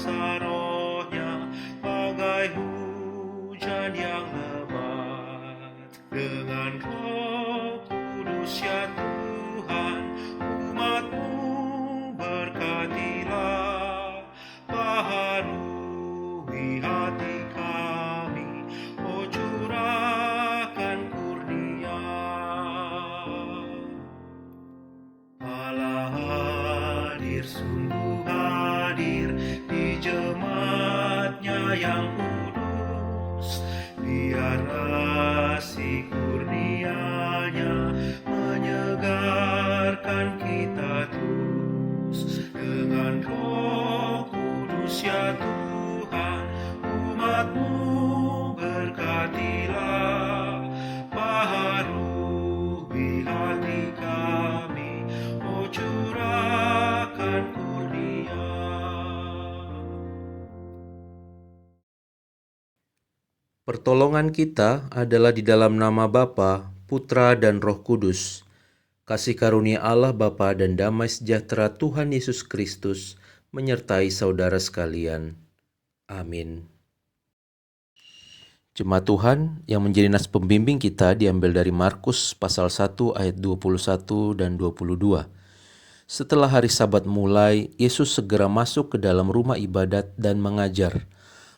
kuasa Roh-Nya bagai hujan yang lebat. Dengan Roh Kudus ya Tuhan, umat-Mu berkatilah, baharui hati kami, oh curahkan kurnia. Allah hadir, sungguh hadir di jemaat-Nya yang kudus. Biar kasih kurnia-Nya menyegarkan kita terus. Dengan Roh Kudus ya Tuhan, umat-Mu berkatilah, baharui hati kami, oh curahkan kurnia. Pertolongan kita adalah di dalam nama Bapa, Putra, dan Roh Kudus. Kasih karunia Allah Bapa dan damai sejahtera Tuhan Yesus Kristus menyertai saudara sekalian. Amin. Jemaat Tuhan yang menjadi nas pembimbing kita diambil dari Markus pasal 1 ayat 21 dan 22. Setelah hari Sabat mulai, Yesus segera masuk ke dalam rumah ibadat dan mengajar.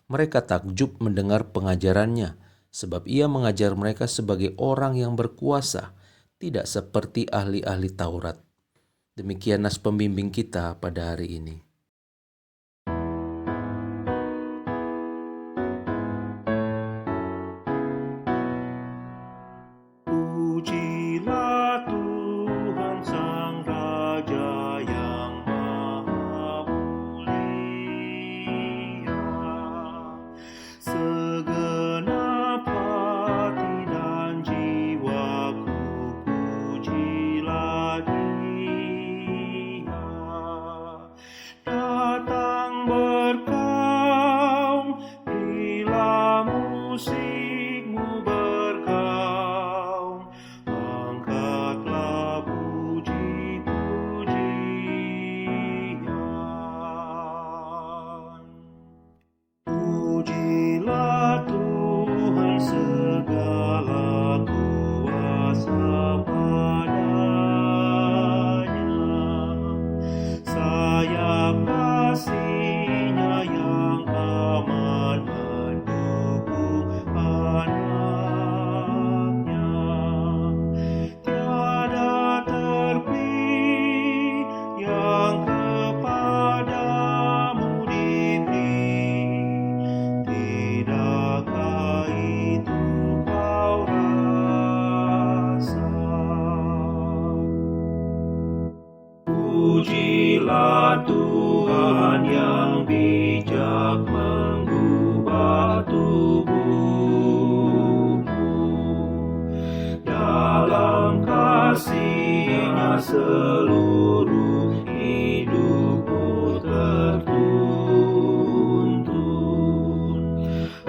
Mereka takjub mendengar pengajarannya, sebab ia mengajar mereka sebagai orang yang berkuasa, tidak seperti ahli-ahli Taurat. Demikian nas pembimbing kita pada hari ini. Pujilah Tuhan Sang Raja yang Maha Mulia. Segenap hati dan jiwaku pujilah Dia. Datang bergaung, berilah musikmu bergaung, angkatlah puji-pujian. Pujilah Tuhan segala kuasa padanya, sayap kasih-Nya yang aman mendukung anak-Nya. Tiada terpilih yang kepadamu diberi, tidakkah itu kau rasa? Pujilah Tuhan yang bijak mengubah tubuhmu, dalam kasih-Nya seluruh hidupmu tertuntun.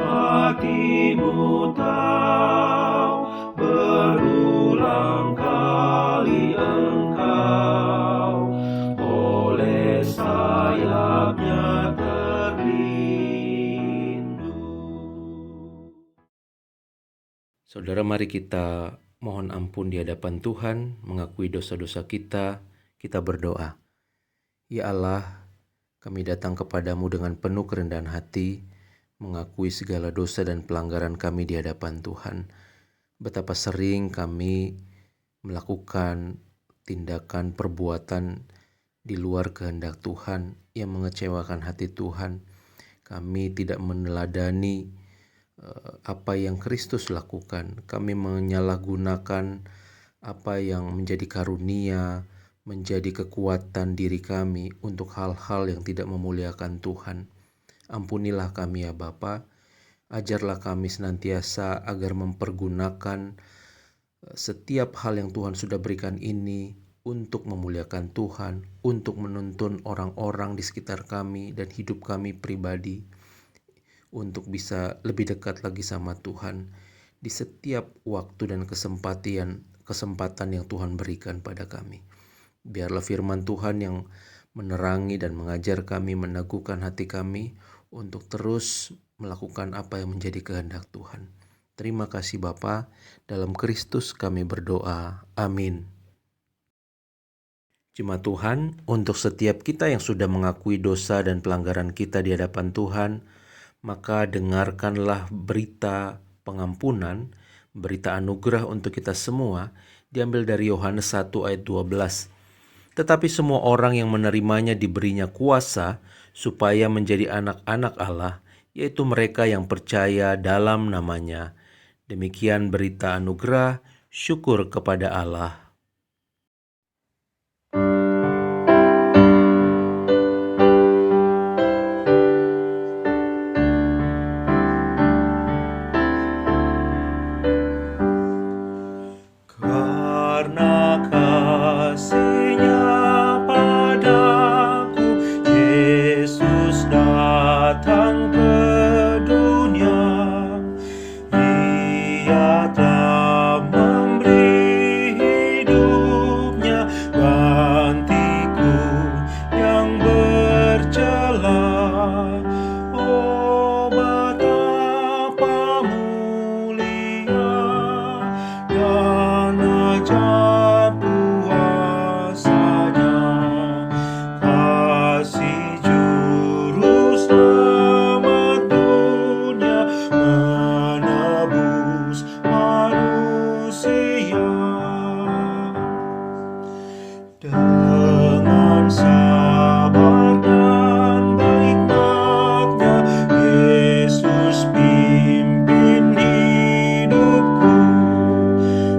Hatimu tahu berulang kali engkau oleh sayap-Nya terlindung. Saudara, mari kita mohon ampun di hadapan Tuhan, mengakui dosa-dosa kita berdoa. Ya Allah, kami datang kepadamu dengan penuh kerendahan hati, mengakui segala dosa dan pelanggaran kami di hadapan Tuhan. Betapa sering kami melakukan tindakan perbuatan di luar kehendak Tuhan yang mengecewakan hati Tuhan. Kami tidak meneladani apa yang Kristus lakukan. Kami menyalahgunakan apa yang menjadi karunia, menjadi kekuatan diri kami untuk hal-hal yang tidak memuliakan Tuhan. Ampunilah kami ya Bapa. Ajarlah kami senantiasa agar mempergunakan setiap hal yang Tuhan sudah berikan ini untuk memuliakan Tuhan, untuk menuntun orang-orang di sekitar kami dan hidup kami pribadi, untuk bisa lebih dekat lagi sama Tuhan di setiap waktu dan kesempatan yang Tuhan berikan pada kami. Biarlah firman Tuhan yang menerangi dan mengajar kami, meneguhkan hati kami untuk terus melakukan apa yang menjadi kehendak Tuhan. Terima kasih Bapa, dalam Kristus kami berdoa. Amin. Jemaat Tuhan, untuk setiap kita yang sudah mengakui dosa dan pelanggaran kita di hadapan Tuhan, maka dengarkanlah berita pengampunan, berita anugerah untuk kita semua, diambil dari Yohanes 1 ayat 12. Tetapi semua orang yang menerimanya diberinya kuasa supaya menjadi anak-anak Allah, yaitu mereka yang percaya dalam namanya. Demikian berita anugerah, syukur kepada Allah. Karena kasih-Nya padaku, Yesus datang ke dunia. Ia telah memberi hidupnya gantiku yang bercela. Oh, betapa mulia dan ajaib kuasa-Nya, kasih juru selamat dunia menebus manusia. Dengan sabar dan hikmat-Nya, Yesus pimpin hidupku.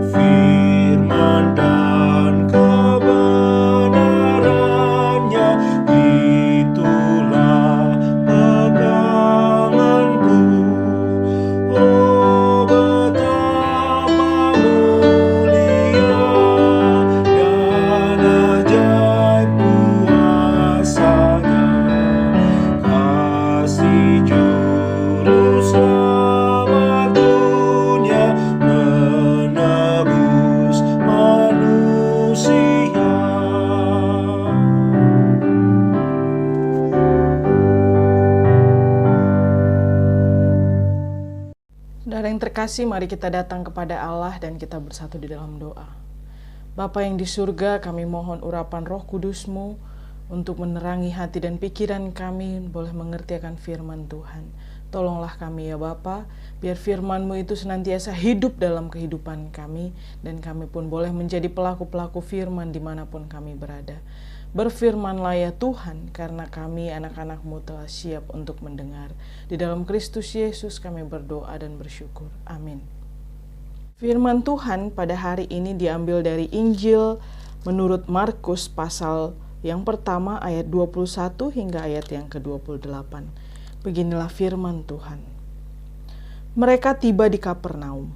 Firman dan kebenaran-Nya, itulah peganganku. Oh, betapa mulia dan ajaib kuasa-Nya, kasih juru selamat dunia menebus manusia. Saudara yang terkasih, mari kita datang kepada Allah dan kita bersatu di dalam doa. Bapa yang di surga, kami mohon urapan Roh Kudus-Mu untuk menerangi hati dan pikiran kami, boleh mengerti akan firman Tuhan. Tolonglah kami ya Bapa, biar firman-Mu itu senantiasa hidup dalam kehidupan kami, dan kami pun boleh menjadi pelaku-pelaku firman dimanapun kami berada. Berfirmanlah ya Tuhan, karena kami anak-anak-Mu telah siap untuk mendengar. Di dalam Kristus Yesus kami berdoa dan bersyukur. Amin. Firman Tuhan pada hari ini diambil dari Injil menurut Markus pasal yang pertama ayat 21 hingga ayat yang ke-28. Beginilah firman Tuhan. Mereka tiba di Kapernaum.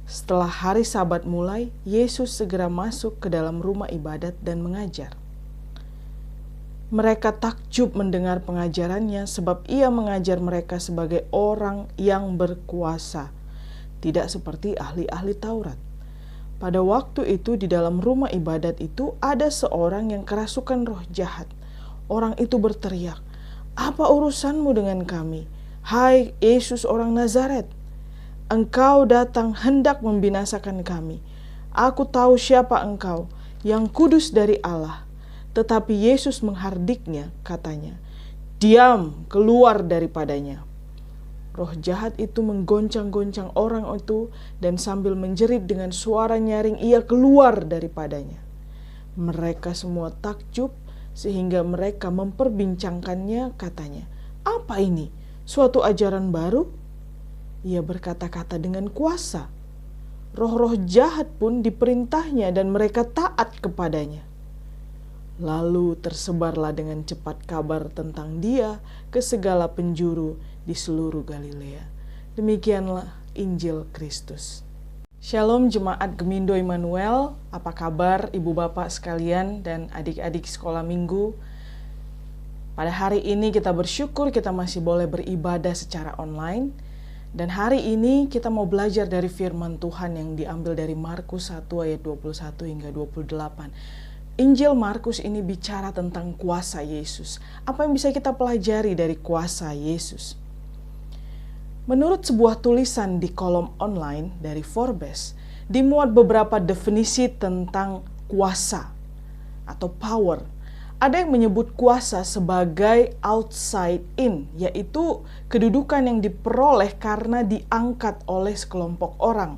Setelah hari Sabat mulai, Yesus segera masuk ke dalam rumah ibadat dan mengajar. Mereka takjub mendengar pengajarannya sebab ia mengajar mereka sebagai orang yang berkuasa, tidak seperti ahli-ahli Taurat. Pada waktu itu di dalam rumah ibadat itu ada seorang yang kerasukan roh jahat. Orang itu berteriak, "Apa urusanmu dengan kami, hai Yesus orang Nazaret? Engkau datang hendak membinasakan kami. Aku tahu siapa engkau, yang kudus dari Allah." Tetapi Yesus menghardiknya, katanya, "Diam, keluar daripadanya." Roh jahat itu menggoncang-goncang orang itu dan sambil menjerit dengan suara nyaring ia keluar daripadanya. Mereka semua takjub sehingga mereka memperbincangkannya, katanya, "Apa ini? Suatu ajaran baru?" Ia berkata-kata dengan kuasa. Roh-roh jahat pun diperintahnya dan mereka taat kepadanya. Lalu tersebarlah dengan cepat kabar tentang dia ke segala penjuru di seluruh Galilea. Demikianlah Injil Kristus. Shalom jemaat Gemindo Immanuel, apa kabar ibu bapak sekalian dan adik-adik sekolah minggu? Pada hari ini kita bersyukur kita masih boleh beribadah secara online. Dan hari ini kita mau belajar dari firman Tuhan yang diambil dari Markus 1 ayat 21 hingga 28. Injil Markus ini bicara tentang kuasa Yesus. Apa yang bisa kita pelajari dari kuasa Yesus? Menurut sebuah tulisan di kolom online dari Forbes, dimuat beberapa definisi tentang kuasa atau power. Ada yang menyebut kuasa sebagai outside in, yaitu kedudukan yang diperoleh karena diangkat oleh sekelompok orang,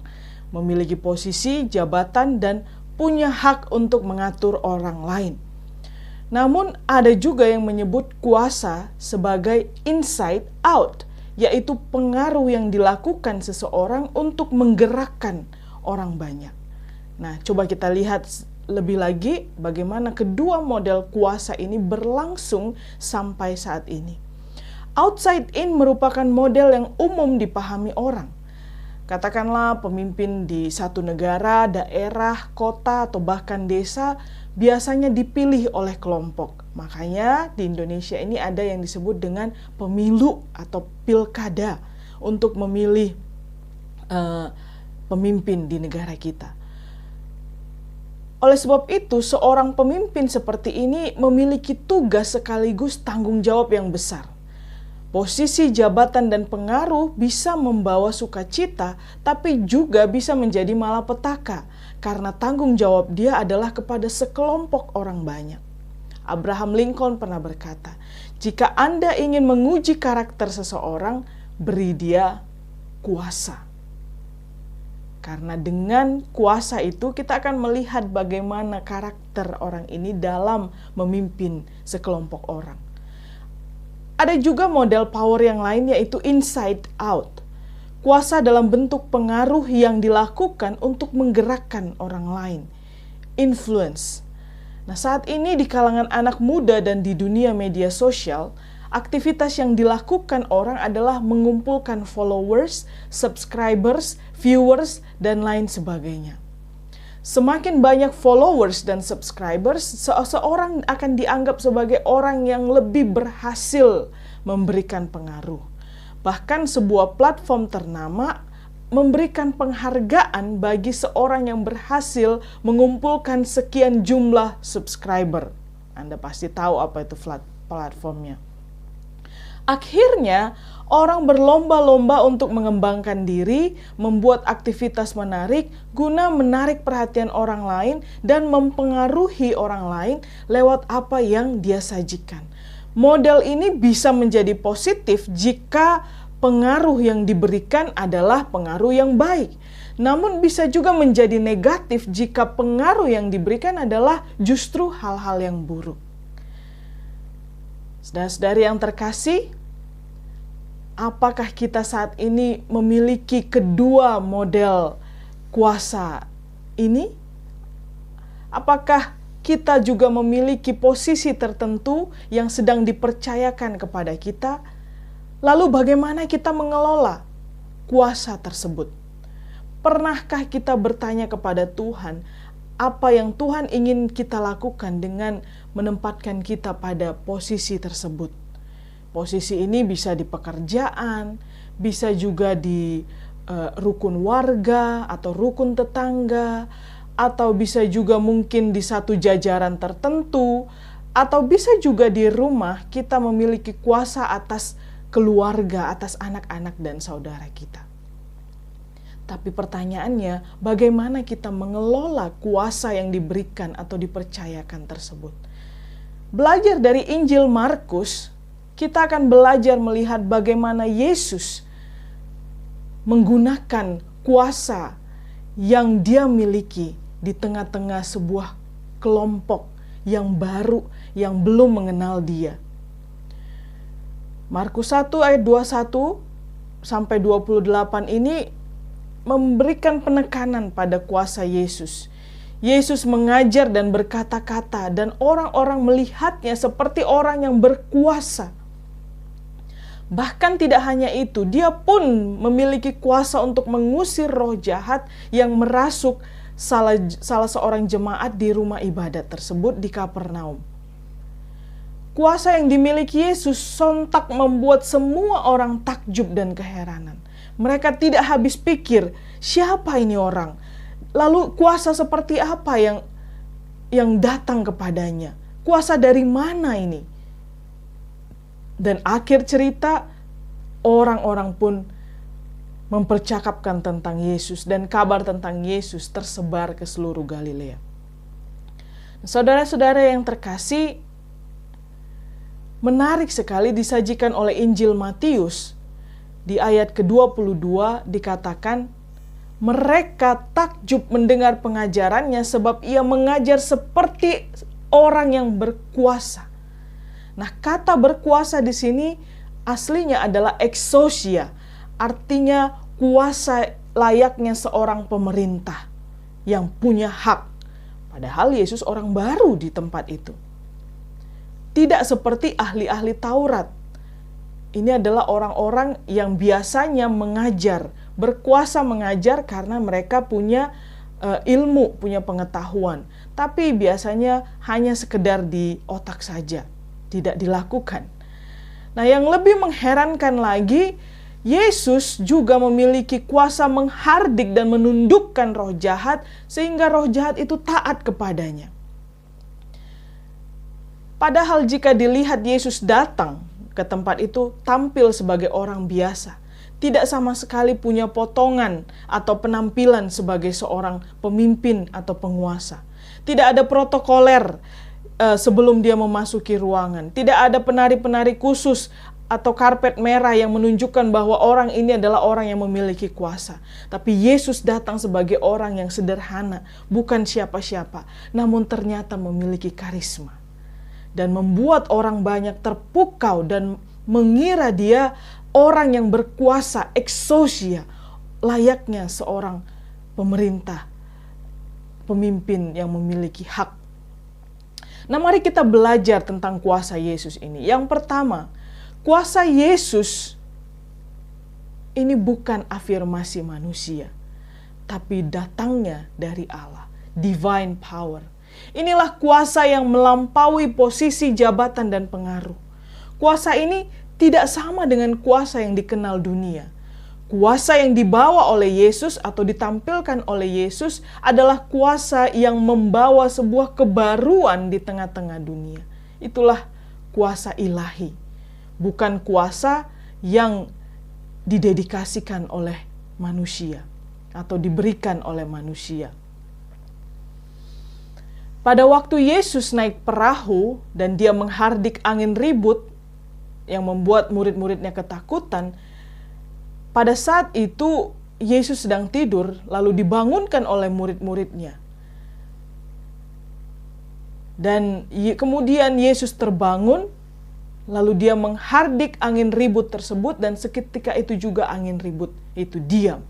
memiliki posisi, jabatan, dan punya hak untuk mengatur orang lain. Namun ada juga yang menyebut kuasa sebagai inside out, yaitu pengaruh yang dilakukan seseorang untuk menggerakkan orang banyak. Nah, coba kita lihat lebih lagi bagaimana kedua model kuasa ini berlangsung sampai saat ini. Outside in merupakan model yang umum dipahami orang. Katakanlah pemimpin di satu negara, daerah, kota, atau bahkan desa biasanya dipilih oleh kelompok. Makanya di Indonesia ini ada yang disebut dengan pemilu atau pilkada untuk memilih pemimpin di negara kita. Oleh sebab itu, seorang pemimpin seperti ini memiliki tugas sekaligus tanggung jawab yang besar. Posisi, jabatan, dan pengaruh bisa membawa sukacita, tapi juga bisa menjadi malapetaka, karena tanggung jawab dia adalah kepada sekelompok orang banyak. Abraham Lincoln pernah berkata, "Jika Anda ingin menguji karakter seseorang, beri dia kuasa." Karena dengan kuasa itu kita akan melihat bagaimana karakter orang ini dalam memimpin sekelompok orang. Ada juga model power yang lain, yaitu inside out. Kuasa dalam bentuk pengaruh yang dilakukan untuk menggerakkan orang lain. Influence. Nah, saat ini di kalangan anak muda dan di dunia media sosial, aktivitas yang dilakukan orang adalah mengumpulkan followers, subscribers, viewers, dan lain sebagainya. Semakin banyak followers dan subscribers, seseorang akan dianggap sebagai orang yang lebih berhasil memberikan pengaruh. Bahkan sebuah platform ternama memberikan penghargaan bagi seorang yang berhasil mengumpulkan sekian jumlah subscriber. Anda pasti tahu apa itu platformnya. Akhirnya, orang berlomba-lomba untuk mengembangkan diri, membuat aktivitas menarik, guna menarik perhatian orang lain dan mempengaruhi orang lain lewat apa yang dia sajikan. Model ini bisa menjadi positif jika pengaruh yang diberikan adalah pengaruh yang baik. Namun bisa juga menjadi negatif jika pengaruh yang diberikan adalah justru hal-hal yang buruk. Saudara-saudari yang terkasih, apakah kita saat ini memiliki kedua model kuasa ini? Apakah kita juga memiliki posisi tertentu yang sedang dipercayakan kepada kita? Lalu bagaimana kita mengelola kuasa tersebut? Pernahkah kita bertanya kepada Tuhan, apa yang Tuhan ingin kita lakukan dengan menempatkan kita pada posisi tersebut? Posisi ini bisa di pekerjaan, bisa juga di rukun warga atau rukun tetangga, atau bisa juga mungkin di satu jajaran tertentu, atau bisa juga di rumah kita memiliki kuasa atas keluarga, atas anak-anak dan saudara kita. Tapi pertanyaannya, bagaimana kita mengelola kuasa yang diberikan atau dipercayakan tersebut? Belajar dari Injil Markus, kita akan belajar melihat bagaimana Yesus menggunakan kuasa yang dia miliki di tengah-tengah sebuah kelompok yang baru, yang belum mengenal dia. Markus 1 ayat 21 sampai 28 ini memberikan penekanan pada kuasa Yesus. Yesus mengajar dan berkata-kata, dan orang-orang melihatnya seperti orang yang berkuasa. Bahkan tidak hanya itu, dia pun memiliki kuasa untuk mengusir roh jahat yang merasuk salah seorang jemaat di rumah ibadat tersebut di Kapernaum. Kuasa yang dimiliki Yesus sontak membuat semua orang takjub dan keheranan. Mereka tidak habis pikir, siapa ini orang? Lalu kuasa seperti apa yang yang datang kepadanya. Kuasa dari mana ini? Dan akhir cerita, orang-orang pun mempercakapkan tentang Yesus, dan kabar tentang Yesus tersebar ke seluruh Galilea. Saudara-saudara yang terkasih, menarik sekali disajikan oleh Injil Matius. Di ayat ke-22 dikatakan, mereka takjub mendengar pengajarannya sebab ia mengajar seperti orang yang berkuasa. Nah, kata berkuasa di sini aslinya adalah exousia, artinya kuasa layaknya seorang pemerintah yang punya hak. Padahal Yesus orang baru di tempat itu. Tidak seperti ahli-ahli Taurat. Ini adalah orang-orang yang biasanya mengajar, berkuasa mengajar karena mereka punya ilmu, punya pengetahuan. Tapi biasanya hanya sekedar di otak saja, tidak dilakukan. Nah, yang lebih mengherankan lagi, Yesus juga memiliki kuasa menghardik dan menundukkan roh jahat sehingga roh jahat itu taat kepadanya. Padahal jika dilihat Yesus datang ke tempat itu tampil sebagai orang biasa, tidak sama sekali punya potongan atau penampilan sebagai seorang pemimpin atau penguasa. Tidak ada protokoler sebelum dia memasuki ruangan. Tidak ada penari-penari khusus atau karpet merah yang menunjukkan bahwa orang ini adalah orang yang memiliki kuasa. Tapi Yesus datang sebagai orang yang sederhana, bukan siapa-siapa, namun ternyata memiliki karisma. Dan membuat orang banyak terpukau dan mengira dia orang yang berkuasa, exousia, layaknya seorang pemerintah, pemimpin yang memiliki hak. Nah, mari kita belajar tentang kuasa Yesus ini. Yang pertama, kuasa Yesus ini bukan afirmasi manusia, tapi datangnya dari Allah, divine power. Inilah kuasa yang melampaui posisi jabatan dan pengaruh. Kuasa ini tidak sama dengan kuasa yang dikenal dunia. Kuasa yang dibawa oleh Yesus atau ditampilkan oleh Yesus adalah kuasa yang membawa sebuah kebaruan di tengah-tengah dunia. Itulah kuasa ilahi, bukan kuasa yang didedikasikan oleh manusia atau diberikan oleh manusia. Pada waktu Yesus naik perahu dan dia menghardik angin ribut yang membuat murid-muridnya ketakutan, pada saat itu Yesus sedang tidur lalu dibangunkan oleh murid-muridnya. Dan kemudian Yesus terbangun, lalu dia menghardik angin ribut tersebut dan seketika itu juga angin ribut itu diam.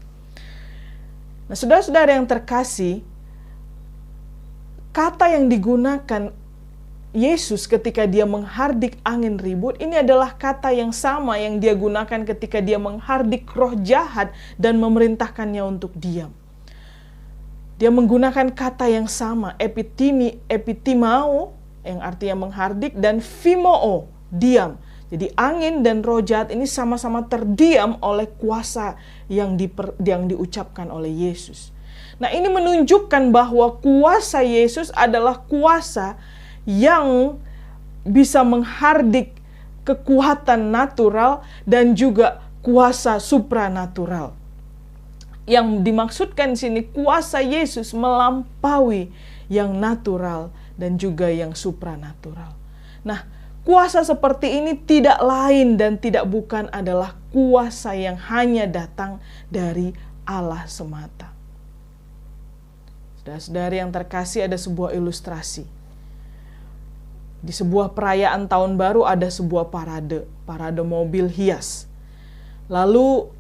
Nah, saudara-saudara yang terkasih, kata yang digunakan Yesus ketika dia menghardik angin ribut, ini adalah kata yang sama yang dia gunakan ketika dia menghardik roh jahat dan memerintahkannya untuk diam. Dia menggunakan kata yang sama, epitimao, yang artinya menghardik, dan phimoo, diam. Jadi angin dan roh jahat ini sama-sama terdiam oleh kuasa yang diucapkan oleh Yesus. Nah, ini menunjukkan bahwa kuasa Yesus adalah kuasa yang bisa menghardik kekuatan natural dan juga kuasa supranatural. Yang dimaksudkan di sini kuasa Yesus melampaui yang natural dan juga yang supranatural. Nah, kuasa seperti ini tidak lain dan tidak bukan adalah kuasa yang hanya datang dari Allah semata. Saudara-saudari yang terkasih, ada sebuah ilustrasi. Di sebuah perayaan tahun baru ada sebuah parade mobil hias. Lalu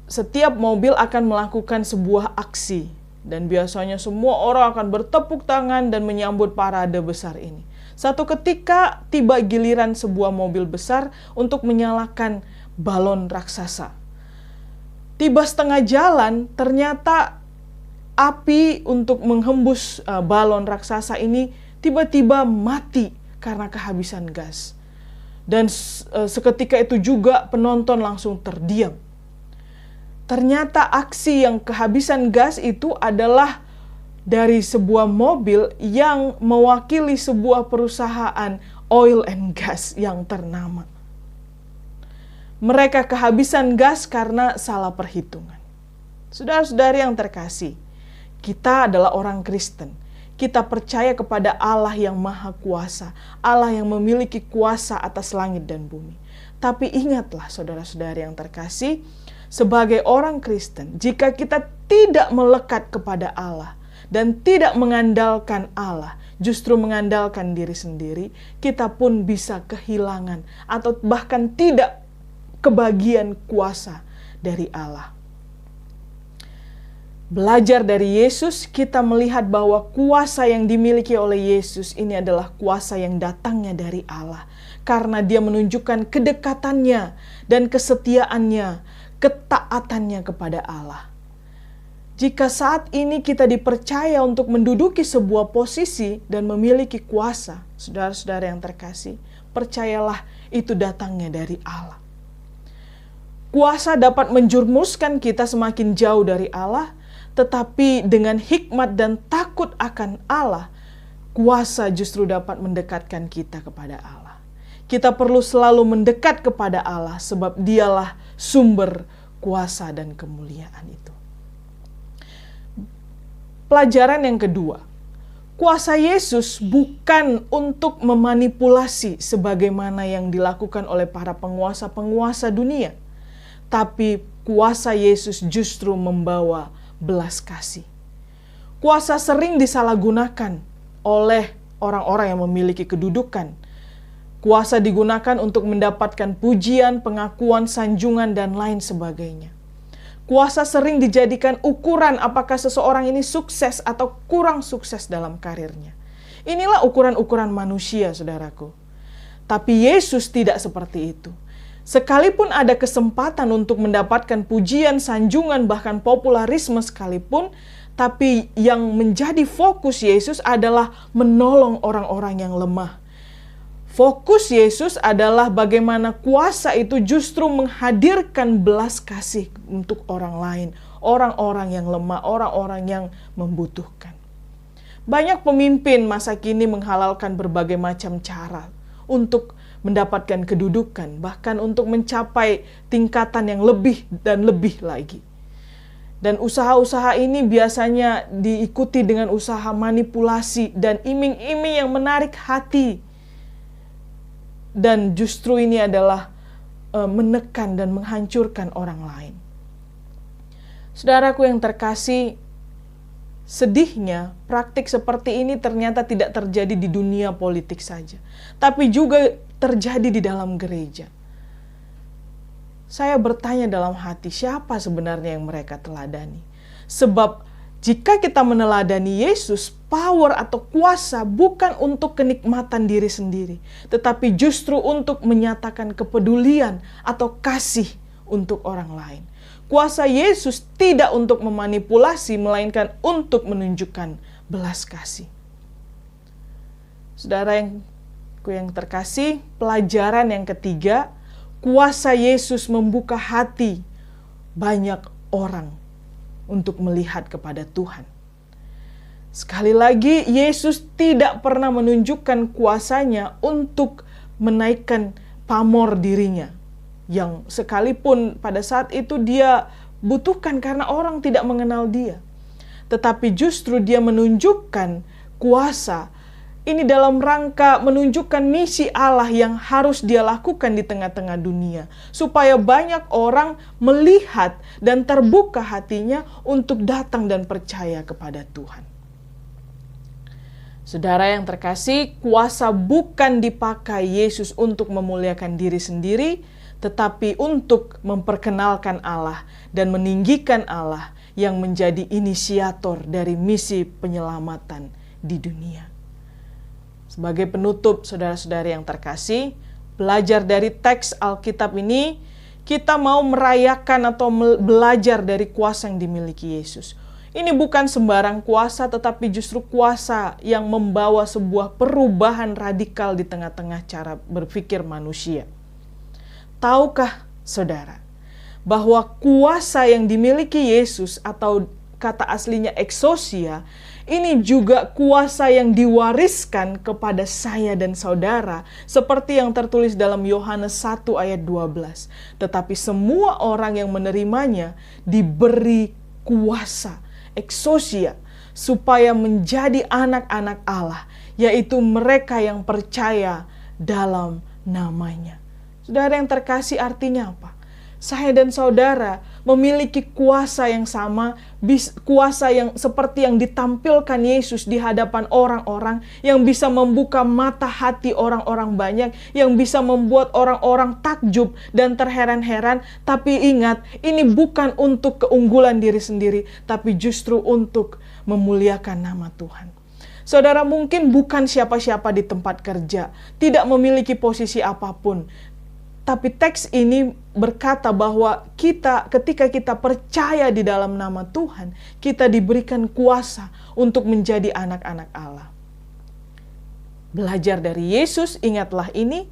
setiap mobil akan melakukan sebuah aksi. Dan biasanya semua orang akan bertepuk tangan dan menyambut parade besar ini. Satu ketika tiba giliran sebuah mobil besar untuk menyalakan balon raksasa. Tiba setengah jalan, ternyata api untuk menghembus balon raksasa ini tiba-tiba mati karena kehabisan gas. Dan seketika itu juga penonton langsung terdiam. Ternyata aksi yang kehabisan gas itu adalah dari sebuah mobil yang mewakili sebuah perusahaan oil and gas yang ternama. Mereka kehabisan gas karena salah perhitungan. Saudara-saudari yang terkasih, kita adalah orang Kristen. Kita percaya kepada Allah yang Maha Kuasa, Allah yang memiliki kuasa atas langit dan bumi. Tapi ingatlah saudara-saudari yang terkasih, sebagai orang Kristen, jika kita tidak melekat kepada Allah dan tidak mengandalkan Allah, justru mengandalkan diri sendiri, kita pun bisa kehilangan atau bahkan tidak kebagian kuasa dari Allah. Belajar dari Yesus, kita melihat bahwa kuasa yang dimiliki oleh Yesus ini adalah kuasa yang datangnya dari Allah. Karena dia menunjukkan kedekatannya dan kesetiaannya, ketaatannya kepada Allah. Jika saat ini kita dipercaya untuk menduduki sebuah posisi dan memiliki kuasa, saudara-saudara yang terkasih, percayalah itu datangnya dari Allah. Kuasa dapat menjerumuskan kita semakin jauh dari Allah, tetapi dengan hikmat dan takut akan Allah, kuasa justru dapat mendekatkan kita kepada Allah. Kita perlu selalu mendekat kepada Allah sebab dialah sumber kuasa dan kemuliaan itu. Pelajaran yang kedua, kuasa Yesus bukan untuk memanipulasi sebagaimana yang dilakukan oleh para penguasa-penguasa dunia. Tapi kuasa Yesus justru membawa belas kasih. Kuasa sering disalahgunakan oleh orang-orang yang memiliki kedudukan. Kuasa digunakan untuk mendapatkan pujian, pengakuan, sanjungan, dan lain sebagainya. Kuasa sering dijadikan ukuran apakah seseorang ini sukses atau kurang sukses dalam karirnya. Inilah ukuran-ukuran manusia, saudaraku. Tapi Yesus tidak seperti itu. Sekalipun ada kesempatan untuk mendapatkan pujian, sanjungan, bahkan popularisme sekalipun, tapi yang menjadi fokus Yesus adalah menolong orang-orang yang lemah. Fokus Yesus adalah bagaimana kuasa itu justru menghadirkan belas kasih untuk orang lain, orang-orang yang lemah, orang-orang yang membutuhkan. Banyak pemimpin masa kini menghalalkan berbagai macam cara untuk mendapatkan kedudukan, bahkan untuk mencapai tingkatan yang lebih dan lebih lagi. Dan usaha-usaha ini biasanya diikuti dengan usaha manipulasi dan iming-iming yang menarik hati. Dan justru ini adalah menekan dan menghancurkan orang lain. Saudaraku yang terkasih, sedihnya praktik seperti ini ternyata tidak terjadi di dunia politik saja, tapi juga terjadi di dalam gereja. Saya bertanya dalam hati, siapa sebenarnya yang mereka teladani? Sebab jika kita meneladani Yesus, power atau kuasa bukan untuk kenikmatan diri sendiri, tetapi justru untuk menyatakan kepedulian atau kasih untuk orang lain. Kuasa Yesus tidak untuk memanipulasi, melainkan untuk menunjukkan belas kasih. Saudara yang terkasih, pelajaran yang ketiga, kuasa Yesus membuka hati banyak orang untuk melihat kepada Tuhan. Sekali lagi, Yesus tidak pernah menunjukkan kuasanya untuk menaikkan pamor dirinya, yang sekalipun pada saat itu dia butuhkan karena orang tidak mengenal dia. Tetapi justru dia menunjukkan kuasa ini dalam rangka menunjukkan misi Allah yang harus dia lakukan di tengah-tengah dunia. Supaya banyak orang melihat dan terbuka hatinya untuk datang dan percaya kepada Tuhan. Saudara yang terkasih, kuasa bukan dipakai Yesus untuk memuliakan diri sendiri, tetapi untuk memperkenalkan Allah dan meninggikan Allah yang menjadi inisiator dari misi penyelamatan di dunia. Sebagai penutup, saudara-saudari yang terkasih, belajar dari teks Alkitab ini, kita mau merayakan atau belajar dari kuasa yang dimiliki Yesus. Ini bukan sembarang kuasa, tetapi justru kuasa yang membawa sebuah perubahan radikal di tengah-tengah cara berpikir manusia. Tahukah saudara, bahwa kuasa yang dimiliki Yesus atau kata aslinya exousia, ini juga kuasa yang diwariskan kepada saya dan saudara, seperti yang tertulis dalam Yohanes 1 ayat 12. Tetapi semua orang yang menerimanya diberi kuasa, exousia, supaya menjadi anak-anak Allah, yaitu mereka yang percaya dalam namanya. Saudara yang terkasih, artinya apa? Saya dan saudara memiliki kuasa yang sama, kuasa yang seperti yang ditampilkan Yesus di hadapan orang-orang, yang bisa membuka mata hati orang-orang banyak, yang bisa membuat orang-orang takjub dan terheran-heran. Tapi ingat, ini bukan untuk keunggulan diri sendiri, tapi justru untuk memuliakan nama Tuhan. Saudara mungkin bukan siapa-siapa di tempat kerja, tidak memiliki posisi apapun. Tapi teks ini berkata bahwa ketika kita percaya di dalam nama Tuhan, kita diberikan kuasa untuk menjadi anak-anak Allah. Belajar dari Yesus, ingatlah ini,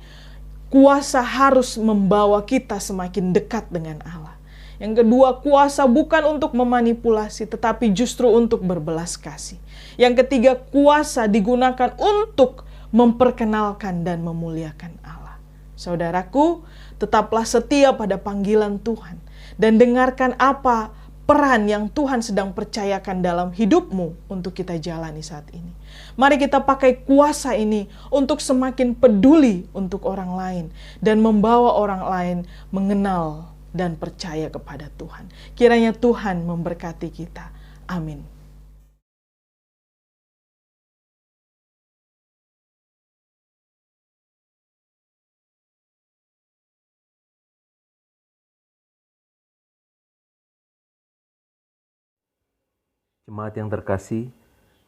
kuasa harus membawa kita semakin dekat dengan Allah. Yang kedua, kuasa bukan untuk memanipulasi, tetapi justru untuk berbelas kasih. Yang ketiga, kuasa digunakan untuk memperkenalkan dan memuliakan Allah. Saudaraku, tetaplah setia pada panggilan Tuhan dan dengarkan apa peran yang Tuhan sedang percayakan dalam hidupmu untuk kita jalani saat ini. Mari kita pakai kuasa ini untuk semakin peduli untuk orang lain dan membawa orang lain mengenal dan percaya kepada Tuhan. Kiranya Tuhan memberkati kita. Amin. Jemaat yang terkasih,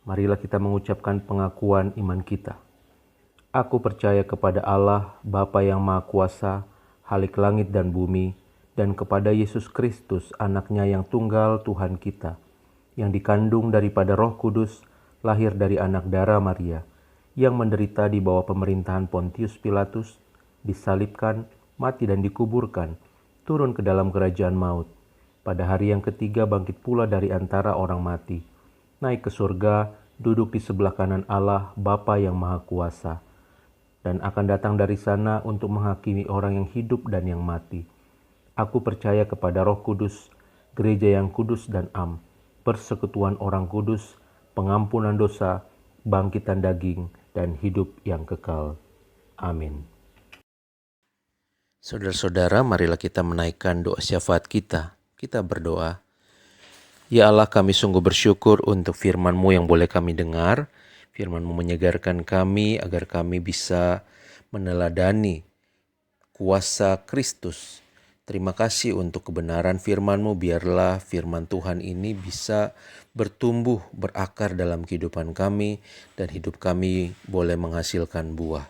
marilah kita mengucapkan pengakuan iman kita. Aku percaya kepada Allah, Bapa yang Maha Kuasa, Khalik langit dan bumi, dan kepada Yesus Kristus, Anaknya yang tunggal Tuhan kita, yang dikandung daripada Roh Kudus, lahir dari anak darah Maria, yang menderita di bawah pemerintahan Pontius Pilatus, disalibkan, mati dan dikuburkan, turun ke dalam kerajaan maut. Pada hari yang ketiga bangkit pula dari antara orang mati, naik ke surga, duduk di sebelah kanan Allah, Bapa yang Maha Kuasa, dan akan datang dari sana untuk menghakimi orang yang hidup dan yang mati. Aku percaya kepada Roh Kudus, gereja yang kudus dan am, persekutuan orang kudus, pengampunan dosa, bangkitan daging, dan hidup yang kekal. Amin. Saudara-saudara, marilah kita menaikkan doa syafaat kita. Kita berdoa. Ya Allah, kami sungguh bersyukur untuk firman-Mu yang boleh kami dengar. Firman-Mu menyegarkan kami agar kami bisa meneladani kuasa Kristus. Terima kasih untuk kebenaran firman-Mu. Biarlah firman Tuhan ini bisa bertumbuh, berakar dalam kehidupan kami, dan hidup kami boleh menghasilkan buah.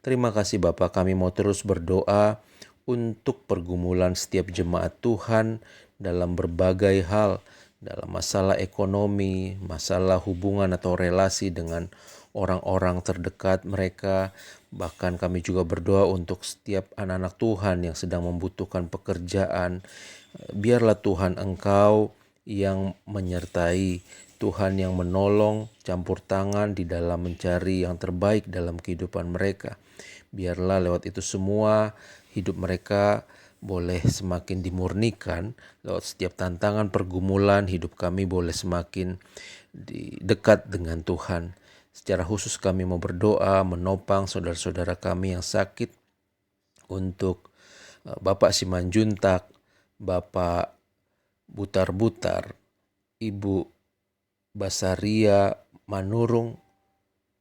Terima kasih Bapa, kami mau terus berdoa untuk pergumulan setiap jemaat Tuhan dalam berbagai hal, dalam masalah ekonomi, masalah hubungan atau relasi dengan orang-orang terdekat mereka. Bahkan kami juga berdoa untuk setiap anak-anak Tuhan yang sedang membutuhkan pekerjaan. Biarlah Tuhan Engkau yang menyertai, Tuhan yang menolong, campur tangan di dalam mencari yang terbaik dalam kehidupan mereka. Biarlah lewat itu semua hidup mereka boleh semakin dimurnikan. Lewat setiap tantangan pergumulan, hidup kami boleh semakin dekat dengan Tuhan. Secara khusus kami mau berdoa menopang saudara-saudara kami yang sakit, untuk Bapak Simanjuntak, Bapak Butar-Butar, Ibu Basaria Manurung.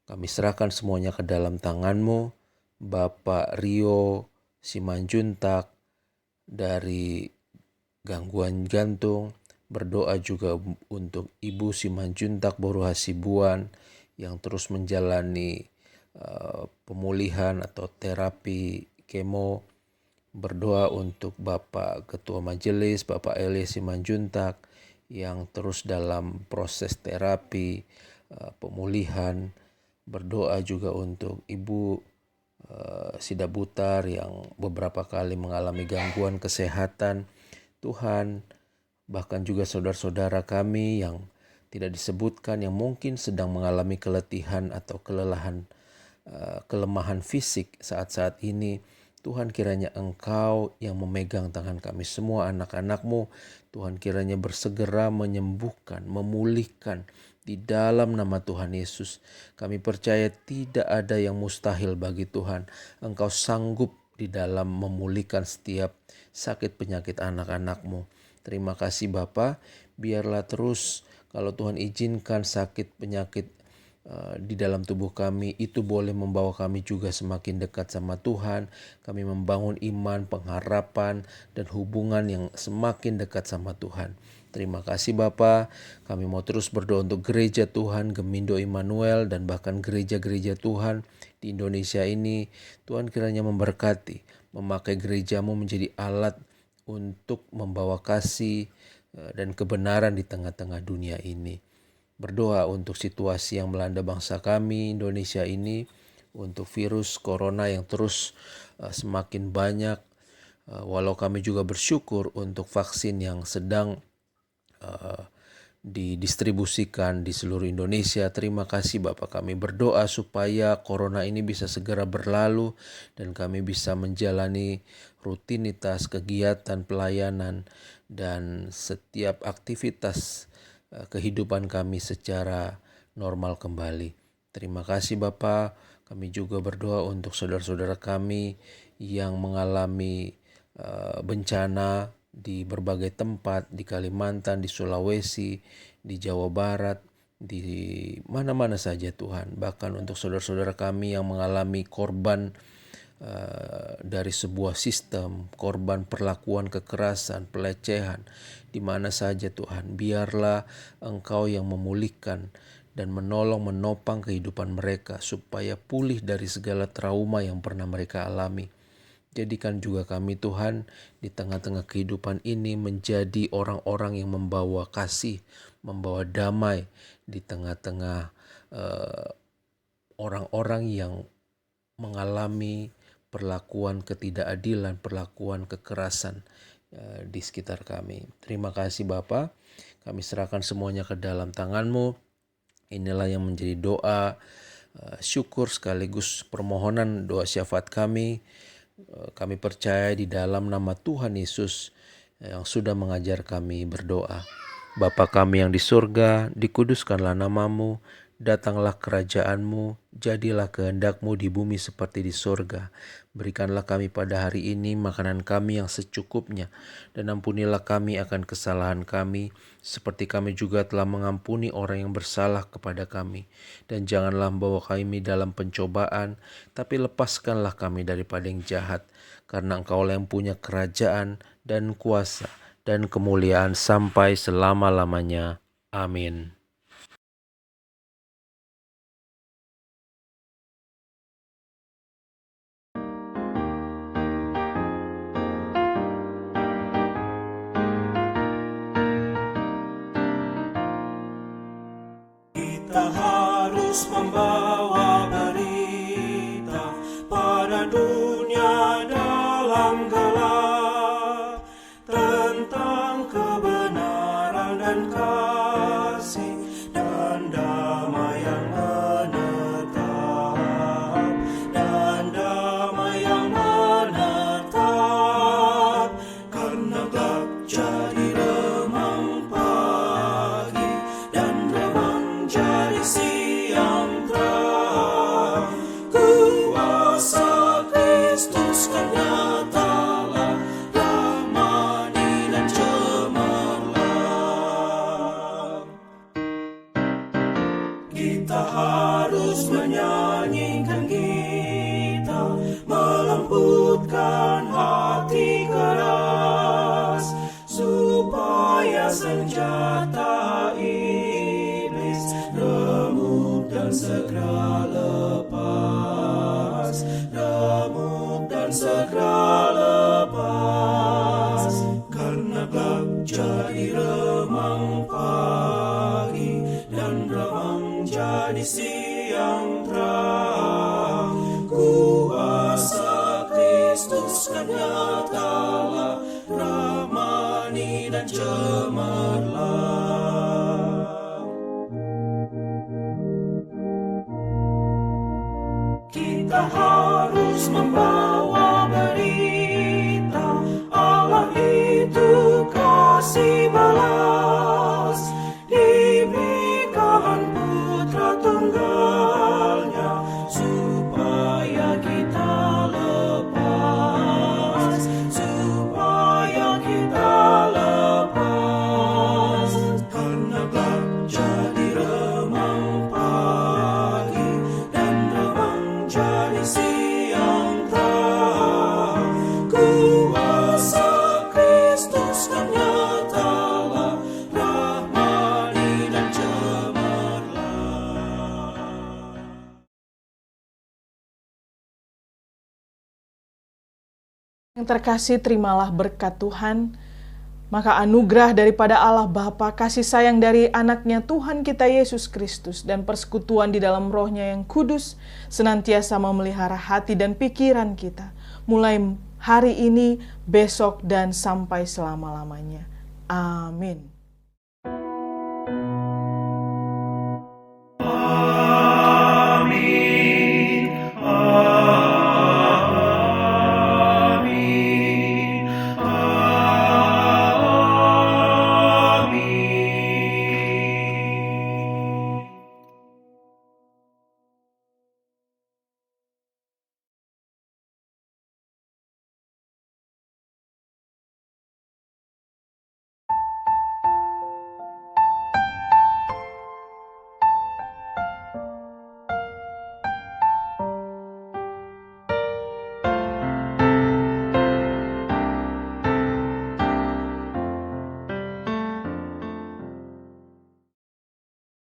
Kami serahkan semuanya ke dalam tangan-Mu. Bapak Rio Simanjuntak dari gangguan jantung, berdoa juga untuk Ibu Simanjuntak Boru Hasibuan yang terus menjalani pemulihan atau terapi kemo. Berdoa untuk Bapak Ketua Majelis, Bapak Eli Simanjuntak yang terus dalam proses terapi pemulihan. Berdoa juga untuk Ibu Sidabutar yang beberapa kali mengalami gangguan kesehatan. Tuhan, bahkan juga saudara-saudara kami yang Tidak disebutkan yang mungkin sedang mengalami keletihan atau kelemahan fisik saat-saat ini. Tuhan, kiranya Engkau yang memegang tangan kami semua anak-anak-Mu. Tuhan, kiranya bersegera menyembuhkan, memulihkan di dalam nama Tuhan Yesus. Kami percaya tidak ada yang mustahil bagi Tuhan. Engkau sanggup di dalam memulihkan setiap sakit penyakit anak-anak-Mu. Terima kasih Bapa, biarlah terus kalau Tuhan izinkan sakit penyakit di dalam tubuh kami itu boleh membawa kami juga semakin dekat sama Tuhan. Kami membangun iman, pengharapan, dan hubungan yang semakin dekat sama Tuhan. Terima kasih Bapa. Kami mau terus berdoa untuk gereja Tuhan, Gemindo Immanuel, dan bahkan gereja-gereja Tuhan di Indonesia ini. Tuhan kiranya memberkati, memakai gerejamu menjadi alat untuk membawa kasih dan kebenaran di tengah-tengah dunia ini. Berdoa untuk situasi yang melanda bangsa kami Indonesia ini, untuk virus corona yang terus semakin banyak. Walau kami juga bersyukur untuk vaksin yang sedang didistribusikan di seluruh Indonesia. Terima kasih Bapak, kami berdoa supaya corona ini bisa segera berlalu dan kami bisa menjalani rutinitas kegiatan pelayanan dan setiap aktivitas kehidupan kami secara normal kembali. Terima kasih Bapa. Kami juga berdoa untuk saudara-saudara kami yang mengalami bencana di berbagai tempat, di Kalimantan, di Sulawesi, di Jawa Barat, di mana-mana saja Tuhan. Bahkan untuk saudara-saudara kami yang mengalami korban dari sebuah sistem, korban perlakuan kekerasan, pelecehan, di mana saja Tuhan, biarlah Engkau yang memulihkan dan menolong menopang kehidupan mereka supaya pulih dari segala trauma yang pernah mereka alami. Jadikan juga kami Tuhan di tengah-tengah kehidupan ini menjadi orang-orang yang membawa kasih, membawa damai di tengah-tengah orang-orang yang mengalami perlakuan ketidakadilan, perlakuan kekerasan di sekitar kami. Terima kasih Bapa, kami serahkan semuanya ke dalam tangan-Mu. Inilah yang menjadi doa syukur sekaligus permohonan doa syafaat kami. Kami percaya di dalam nama Tuhan Yesus yang sudah mengajar kami berdoa. Bapa kami yang di surga, dikuduskanlah nama-Mu, datanglah kerajaan-Mu, jadilah kehendak-Mu di bumi seperti di surga. Berikanlah kami pada hari ini makanan kami yang secukupnya, dan ampunilah kami akan kesalahan kami, seperti kami juga telah mengampuni orang yang bersalah kepada kami. Dan janganlah membawa kami dalam pencobaan, tapi lepaskanlah kami daripada yang jahat, karena Engkaulah yang punya kerajaan dan kuasa dan kemuliaan sampai selama-lamanya. Amin. Kita harus membawa berita pada dunia dalam gelap tentang kebenaran dan kasih dan damai yang menetap, dan damai yang menetap, karena gelap jadi remang pagi dan remang jadi siang terang. Kuasa Kristus kan nyatalah, ramani dan cemerlang. Kita harus menyanyikan gitar, melembutkan hati keras, supaya senjata iblis remuk dan segera lepas, remuk dan segera lepas, karena gelap jadi remang pagi dan remang jadi siang terang. Kuasa Kristus kan nyatalah, ramani dan cemerlang. Yang terkasih, terimalah berkat Tuhan. Maka anugerah daripada Allah Bapa, kasih sayang dari anaknya Tuhan kita Yesus Kristus, dan persekutuan di dalam Roh-Nya yang kudus senantiasa memelihara hati dan pikiran kita, mulai hari ini, besok, dan sampai selama-lamanya. Amin.